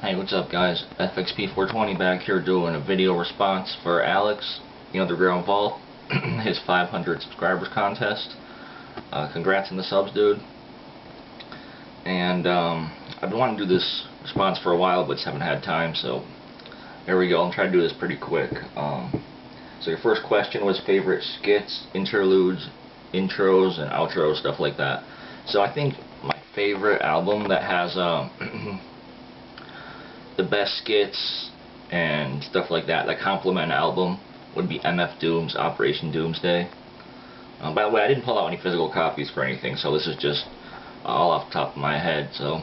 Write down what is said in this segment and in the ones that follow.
Hey, what's up guys? FXP420 back here doing a video response for Alex, the Underground Vault, his 500 subscribers contest. Congrats on the subs, dude. And I've been wanting to do this response for a while, but just haven't had time, so there we go. I'll try to do this pretty quick. So your first question was favorite skits, interludes, intros, and outros, stuff like that. So I think my favorite album that has the best skits and stuff like that complement an album would be MF Doom's Operation Doomsday. By the way, I didn't pull out any physical copies for anything, so this is just all off the top of my head. So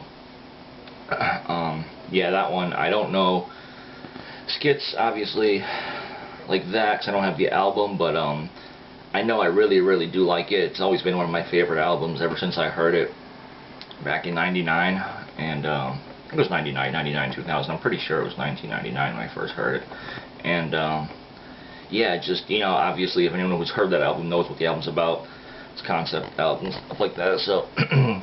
yeah, that one, I don't know skits obviously like that because I don't have the album, but I know I really do like it. It's always been one of my favorite albums ever since I heard it back in '99, and it was 99, 2000. I'm pretty sure it was 1999 when I first heard it. And yeah, just, obviously if anyone who's heard that album knows what the album's about. It's concept albums, stuff like that. So and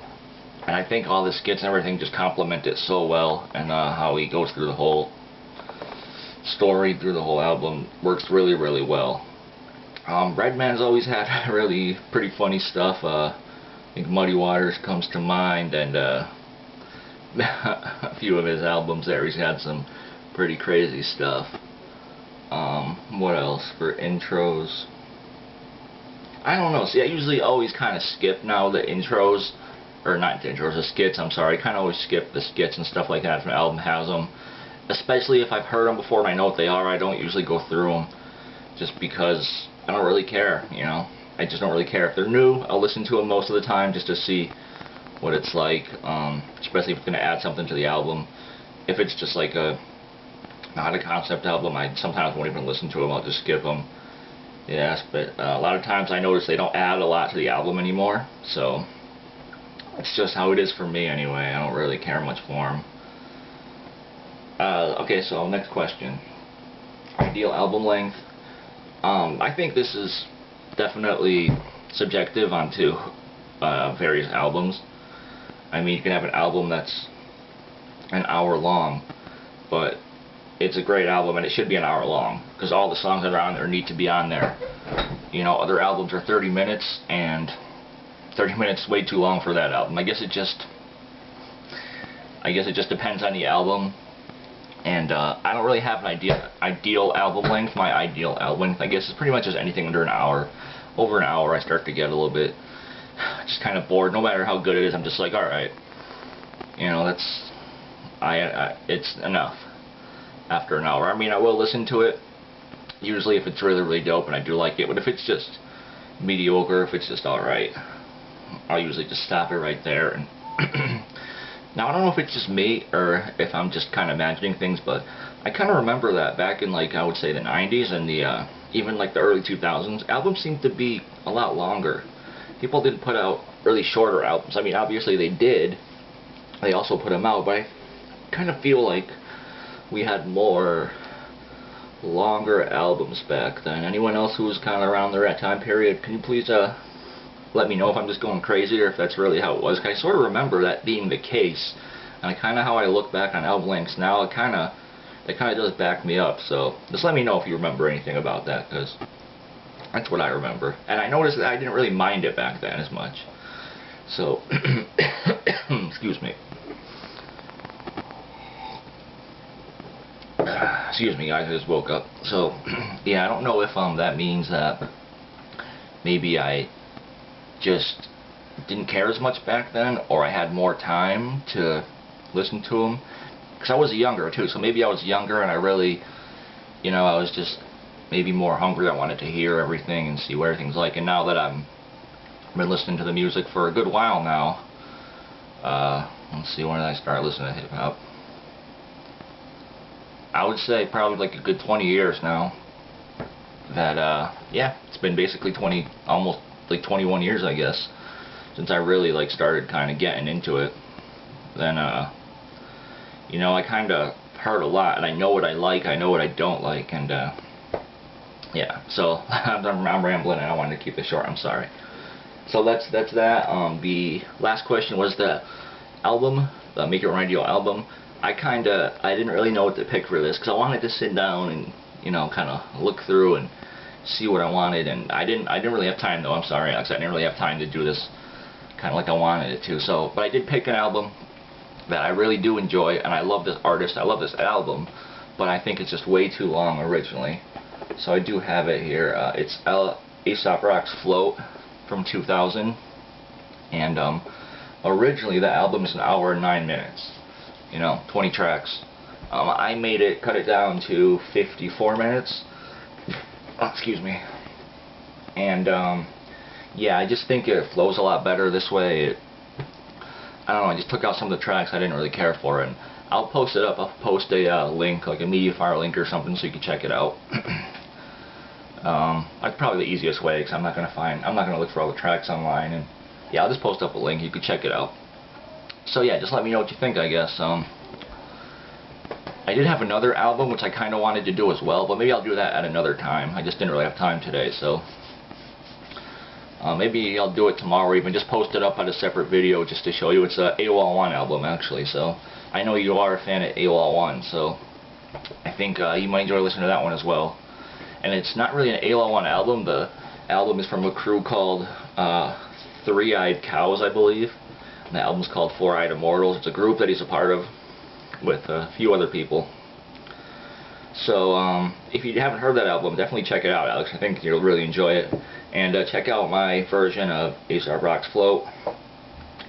I think all the skits and everything just complement it so well, and how he goes through the whole story through the whole album works really well. Redman's always had really pretty funny stuff. I think Muddy Waters comes to mind, and a few of his albums there, he's had some pretty crazy stuff. What else for intros? I don't know. See, I usually always kind of skip now the intros, or not the intros, the skits, I'm sorry. I kind of always skip the skits and stuff like that if an album has them. Especially if I've heard them before and I know what they are, I don't usually go through them just because I don't really care, I just don't really care. If they're new, I'll listen to them most of the time just to see what it's like, especially if it's going to add something to the album. If it's just like not a concept album, I sometimes won't even listen to them, I'll just skip them. Yes, but a lot of times I notice they don't add a lot to the album anymore, so it's just how it is for me anyway. I don't really care much for them. Okay, so next question. Ideal album length. I think this is definitely subjective onto various albums. I mean, you can have an album that's an hour long, but it's a great album and it should be an hour long because all the songs that are on there need to be on there. Other albums are 30 minutes, and 30 minutes is way too long for that album. I guess it just depends on the album, and I don't really have an ideal album length. My ideal album length, I guess, is pretty much just anything under an hour. Over an hour, I start to get a little bit just kind of bored. No matter how good it is, I'm just like, alright, it's enough after an hour. I mean, I will listen to it usually if it's really dope and I do like it, but if it's just mediocre, if it's just alright, I'll usually just stop it right there. And now I don't know if it's just me or if I'm just kind of imagining things, but I kind of remember that back in, like, I would say the 90s and the even like the early 2000s, albums seemed to be a lot longer. People didn't put out really shorter albums. I mean, obviously they did. They also put them out, but I kind of feel like we had more longer albums back then. Anyone else who was kind of around there that time period, can you please let me know if I'm just going crazy or if that's really how it was? 'Cause I sort of remember that being the case, and kind of how I look back on album lengths now, it kind of does back me up. So just let me know if you remember anything about that, because that's what I remember. And I noticed that I didn't really mind it back then as much. So, excuse me. Excuse me guys, I just woke up. So, yeah, I don't know if that means that maybe I just didn't care as much back then, or I had more time to listen to them. Because I was younger too, so maybe I was younger and I really, I was just maybe more hungry. I wanted to hear everything and see what everything's like. And now that I've been listening to the music for a good while now, let's see, when did I start listening to hip hop? I would say probably like a good 20 years now. That yeah, it's been basically almost like 21 years, I guess, since I really like started kind of getting into it. Then I kind of heard a lot, and I know what I like, I know what I don't like, and yeah, so I'm rambling and I wanted to keep it short, I'm sorry. So that's that. The last question was the album, the Make It Your Ideal album. I didn't really know what to pick for this because I wanted to sit down and, you know, kind of look through and see what I wanted, and I didn't really have time though. I'm sorry, Alex, I didn't really have time to do this kind of like I wanted it to. So, but I did pick an album that I really do enjoy, and I love this artist, I love this album, but I think it's just way too long originally. So I do have it here. It's Aesop Rock's Float from 2000, and originally the album is an hour and 9 minutes. You know, 20 tracks. I made it, cut it down to 54 minutes. Oh, excuse me. And yeah, I just think it flows a lot better this way. I don't know, I just took out some of the tracks I didn't really care for, and I'll post it up. I'll post a link, like a Mediafire link or something, so you can check it out. That's probably the easiest way, because I'm not gonna look for all the tracks online, and yeah, I'll just post up a link. You can check it out. So yeah, just let me know what you think, I guess. I did have another album which I kind of wanted to do as well, but maybe I'll do that at another time. I just didn't really have time today, so maybe I'll do it tomorrow, or even just post it up on a separate video just to show you. It's a AOL1 album, actually, so I know you are a fan of AOL1, so I think you might enjoy listening to that one as well. And it's not really an AOL1 album. The album is from a crew called Three-Eyed Cows, I believe. And the album's called Four-Eyed Immortals. It's a group that he's a part of with a few other people. So if you haven't heard that album, definitely check it out, Alex. I think you'll really enjoy it. And check out my version of Aesop Rock's Float.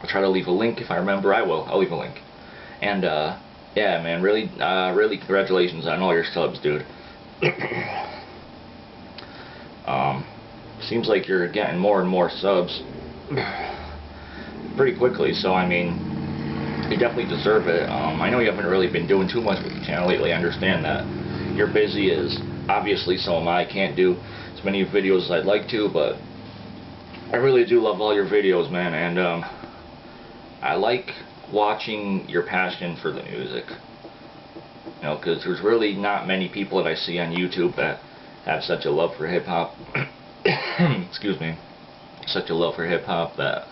I'll try to leave a link if I remember. I will. I'll leave a link. And yeah, man, really congratulations on all your subs, dude. Seems like you're getting more and more subs pretty quickly, so I mean, you definitely deserve it. I know you haven't really been doing too much with the channel lately. I understand that. You're busy, as obviously so am I. Can't do as many videos as I'd like to, but I really do love all your videos, man, and I like watching your passion for the music. You know, because there's really not many people that I see on YouTube that have such a love for hip-hop. Excuse me. Such a love for hip-hop that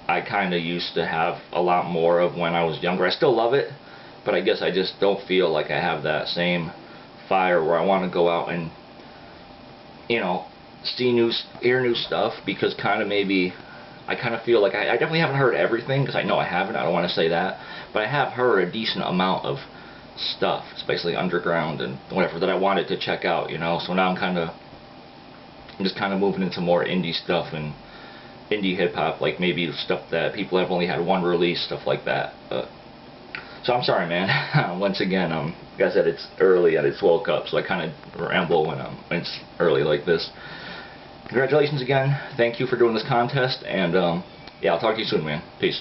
I kind of used to have a lot more of when I was younger. I still love it, but I guess I just don't feel like I have that same fire where I want to go out and, you know, hear new stuff, because kind of maybe I kind of feel like I definitely haven't heard everything, because I know I haven't. I don't want to say that, but I have heard a decent amount of stuff, especially underground and whatever, that I wanted to check out, you know. So now I'm just kind of moving into more indie stuff and indie hip-hop, like maybe stuff that people have only had one release, stuff like that. So I'm sorry, man. Once again, like I said, it's early and it's woke up, so I kind of ramble when it's early like this. Congratulations again. Thank you for doing this contest, and yeah, I'll talk to you soon, man. Peace.